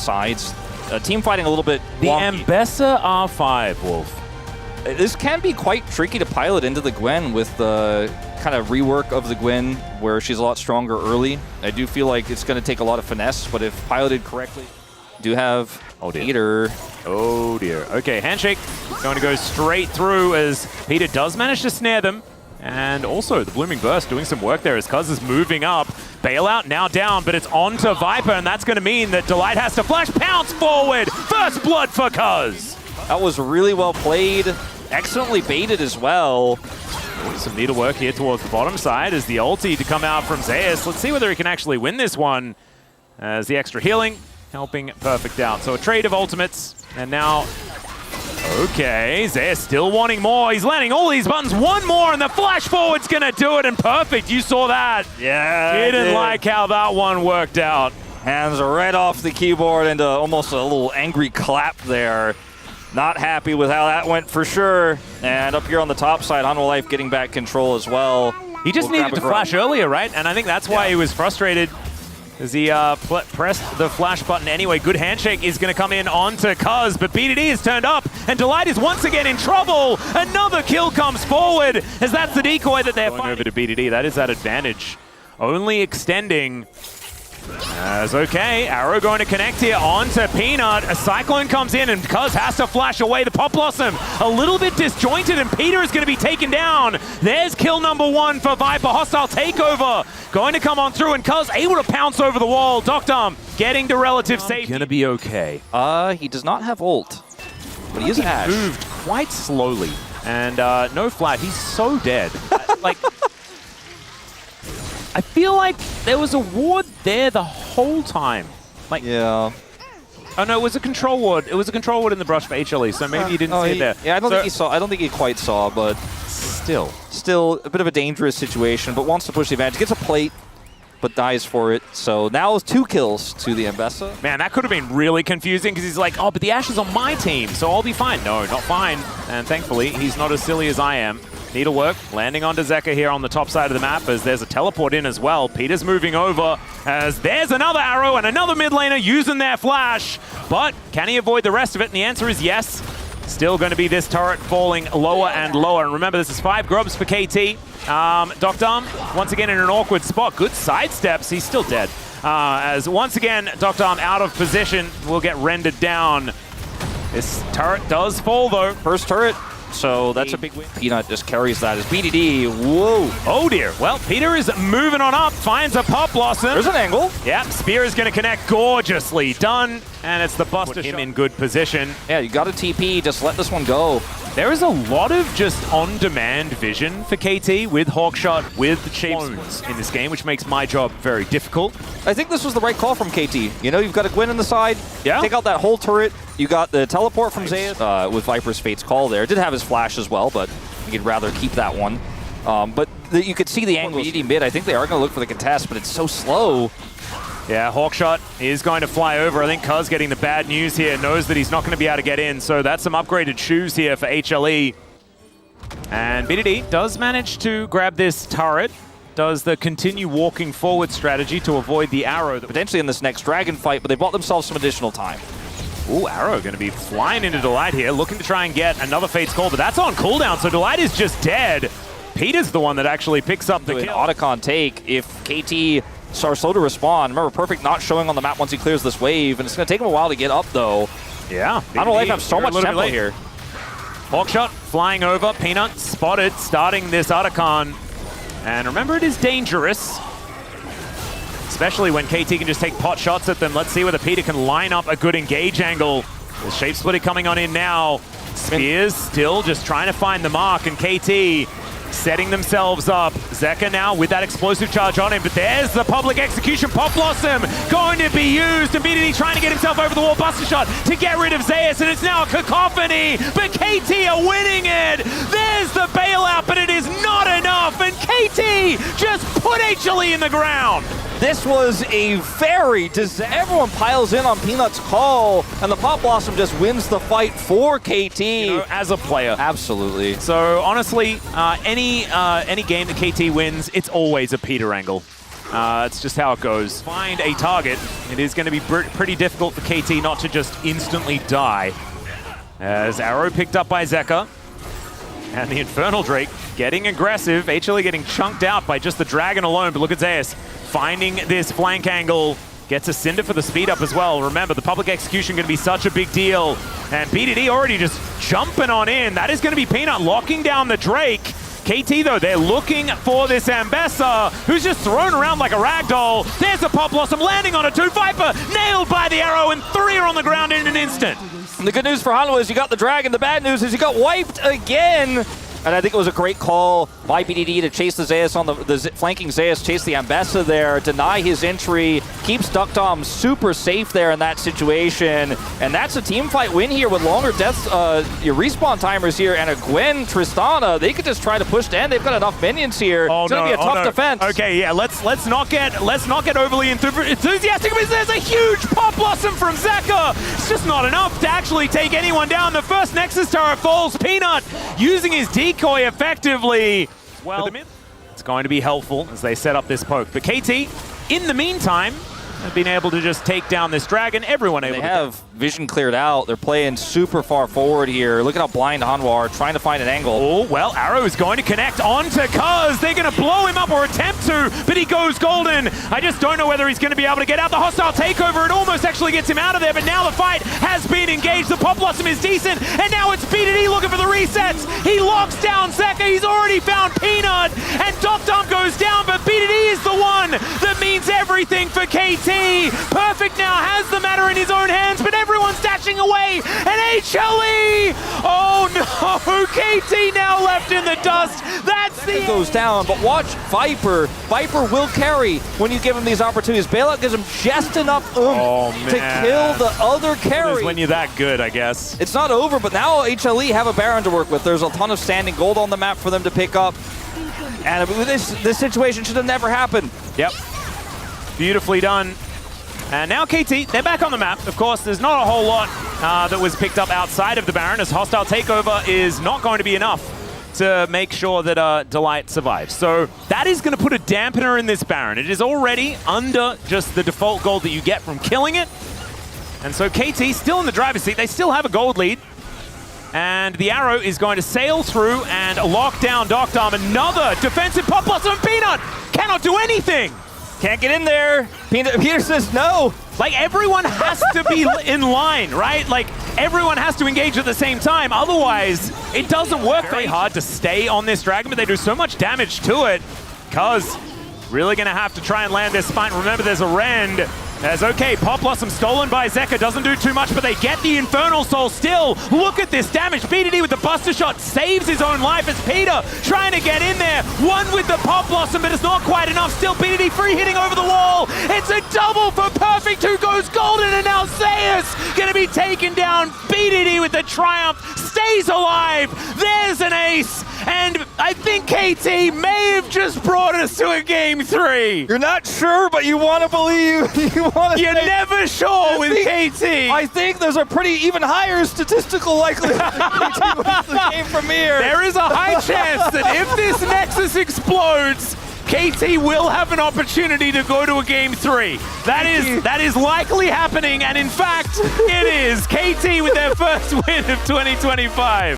sides. Team fighting a little bit The wonky. Mbessa R5, Wolf. This can be quite tricky to pilot into the Gwen with the kind of rework of the Gwen where she's a lot stronger early. I do feel like it's going to take a lot of finesse, but if piloted correctly, do have Peter. Oh dear. Okay, handshake going to go straight through as Peter does manage to snare them. And also the Blooming Burst doing some work there as Kaz is moving up. Bailout now down, but it's on to Viper, and that's going to mean that Delight has to flash pounce forward. First blood for Kaz. That was really well played. Excellently baited as well. Some needlework here towards the bottom side as the ulti to come out from Zeus. Let's see whether he can actually win this one as the extra healing helping Perfect out. So a trade of ultimates, and now, okay, Zeus still wanting more. He's landing all these buttons. One more, and the flash forward's going to do it, and Perfect, you saw that. Yeah, Didn't like how that one worked out. Hands right off the keyboard into almost a little angry clap there. Not happy with how that went for sure. And up here on the top side, Hanwah Life getting back control as well. He just needed to flash earlier, right? And I think that's why he was frustrated as he pressed the flash button anyway. Good handshake is going to come in onto Kaz, but BDD is turned up, and Delight is once again in trouble. Another kill comes forward, as that's the decoy that they're fighting. Over to BDD, that is that advantage. Only extending. As okay, Arrow going to connect here onto Peanut. A Cyclone comes in and Kaz has to flash away the Pop Blossom. A little bit disjointed and Peter is going to be taken down. There's kill number 1 for Viper. Hostile takeover going to come on through and Kaz able to pounce over the wall. Doctor getting to relative safety. Gonna be okay. He does not have ult, but he is Ash. Moved quite slowly and no flat. He's so dead. Like, I feel like there was a ward there the whole time. Like, yeah. Oh no, it was a control ward. It was a control ward in the brush for HLE, so maybe you didn't see it there. Yeah, I don't think he saw. I don't think he quite saw, but still a bit of a dangerous situation. But wants to push the advantage. Gets a plate, but dies for it. So now 2 kills to the Mbessa. Man, that could have been really confusing because he's like, oh, but the Ashe is on my team, so I'll be fine. No, not fine. And thankfully, he's not as silly as I am. Needlework landing onto Zeka here on the top side of the map as there's a teleport in as well. Peter's moving over as there's another arrow and another mid laner using their flash. But can he avoid the rest of it? And the answer is yes. Still going to be this turret falling lower and lower. And remember, this is 5 grubs for KT. Doctor, once again in an awkward spot. Good sidesteps. He's still dead. As once again, Doctor out of position will get rendered down. This turret does fall though. First turret. So that's a big win. Peanut just carries that as BDD. Whoa. Oh dear. Well, Peter is moving on up, finds a Pop Blossom. There's an angle. Yep, Spear is going to connect. Gorgeously done. And it's the Buster Put him in good position. Yeah, you got a TP. Just let this one go. There is a lot of just on-demand vision for KT with Hawkshot, with the clones in this game, which makes my job very difficult. I think this was the right call from KT. You know, you've got a Gwen on the side. Yeah. Take out that whole turret. You got the teleport from Zeus with Viper's Fate's Call there. Did have his flash as well, but you'd rather keep that one. But you could see the angle. BDD mid, I think they are going to look for the contest, but it's so slow. Yeah, Hawkshot is going to fly over. I think Kaz getting the bad news here, knows that he's not going to be able to get in, so that's some upgraded shoes here for HLE. And BDD does manage to grab this turret, does the continue walking forward strategy to avoid the arrow. Potentially in this next dragon fight, but they bought themselves some additional time. Ooh, Arrow going to be flying into Delight here, looking to try and get another Fate's Call, but that's on cooldown, so Delight is just dead. Peter's the one that actually picks up the kill. Otacon take if KT are slow to respond. Remember, Perfect not showing on the map once he clears this wave, and it's going to take him a while to get up, though. Yeah. Hanwah Life have so much tempo here. Hawkshot flying over, Peanut spotted, starting this Otacon. And remember, it is dangerous, especially when KT can just take pot shots at them. Let's see whether Peter can line up a good engage angle. The Shape Splitter coming on in now. Spears still just trying to find the mark, and KT setting themselves up. Zeka now with that explosive charge on him, but there's the public execution. Pop Blossom going to be used, and BDD trying to get himself over the wall. Buster shot to get rid of Zeus, and it's now a cacophony, but KT are winning it. There's the bailout, but it is not enough, and KT just put HLE in the ground. This was a very disaster. Everyone piles in on Peanut's call, and the Pop Blossom just wins the fight for KT. You know, as a player. Absolutely. So honestly, any game that KT wins, it's always a Peter angle. It's just how it goes. Find a target. It is going to be pretty difficult for KT not to just instantly die. As Arrow picked up by Zeka. And the Infernal Drake getting aggressive. HLE getting chunked out by just the Dragon alone. But look at Zeus finding this flank angle. Gets a Cinder for the speed up as well. Remember, the public execution going to be such a big deal. And BDD already just jumping on in. That is going to be Peanut locking down the Drake. KT, though, they're looking for this Ambessa, who's just thrown around like a ragdoll. There's a Pop Blossom landing on a 2. Viper nailed by the arrow, and 3 are on the ground in an instant. And the good news for Hanwah is you got the Dragon. The bad news is you got wiped again. And I think it was a great call by BDD to chase the Zeus on the flanking Zeus, chase the Ambessa there, deny his entry, keeps Duckdom super safe there in that situation. And that's a team fight win here with longer deaths, your respawn timers here, and a Gwen Tristana. They could just try to push to end. They've got enough minions here. Oh, it's gonna be a tough defense. Okay, yeah, let's not get overly enthusiastic because there's a huge Pop Blossom from Zeka. It's just not enough to actually take anyone down. The first Nexus turret falls. Peanut using his decoy effectively. Well, it's going to be helpful as they set up this poke. But KT, in the meantime, have been able to just take down this Dragon. Everyone able to. They have vision cleared out. They're playing super far forward here. Look at how blind Hanwah are, trying to find an angle. Oh, well, Arrow is going to connect onto Kaz. They're going to blow him up or attempt to, but he goes golden. I just don't know whether he's going to be able to get out. The hostile takeover, it almost actually gets him out of there, but now the fight has been engaged. The Pop Blossom is decent, and now it's BDD looking for the resets. He locks down Zeka. He's already found Peanut, and Duckdom goes down, but BDD is the one that means everything for KT. Perfect now has the matter in his own hands, but everyone's dashing away, and HLE! Oh no, KT now left in the dust. That's the goes down, but watch Viper. Viper will carry when you give him these opportunities. Bailout gives him just enough to kill the other carry. When you're that good, I guess. It's not over, but now HLE have a Baron to work with. There's a ton of standing gold on the map for them to pick up. And this situation should have never happened. Yep. Beautifully done. And now KT, they're back on the map. Of course, there's not a whole lot that was picked up outside of the Baron, as hostile takeover is not going to be enough to make sure that Delight survives. So that is going to put a dampener in this Baron. It is already under just the default gold that you get from killing it. And so KT still in the driver's seat. They still have a gold lead. And the Arrow is going to sail through and lock down Duckdom. Another defensive Pop Blossom, and Peanut cannot do anything. Can't get in there. Peter says no. Like, everyone has to be in line, right? Like, everyone has to engage at the same time. Otherwise, it doesn't work. Very hard to stay on this Dragon, but they do so much damage to it. Kaz really going to have to try and land this fight. Remember, there's a Rend. As okay, Pop Blossom stolen by Zeka, doesn't do too much, but they get the Infernal Soul still. Look at this damage. BDD with the Buster Shot saves his own life as Peter trying to get in there. One with the Pop Blossom, but it's not quite enough. Still BDD free hitting over the wall. It's a double for Perfect, who goes golden, and now Zeus gonna be taken down. BDD with the triumph, stays alive. There's an ace, and I think KT may have just brought us to a Game 3. You're not sure, but you want to believe. You're never sure with KT. I think there's a pretty even higher statistical likelihood that KT wins the game from here. There is a high chance that if this Nexus explodes, KT will have an opportunity to go to a Game 3. That is likely happening, and in fact, it is. KT with their first win of 2025.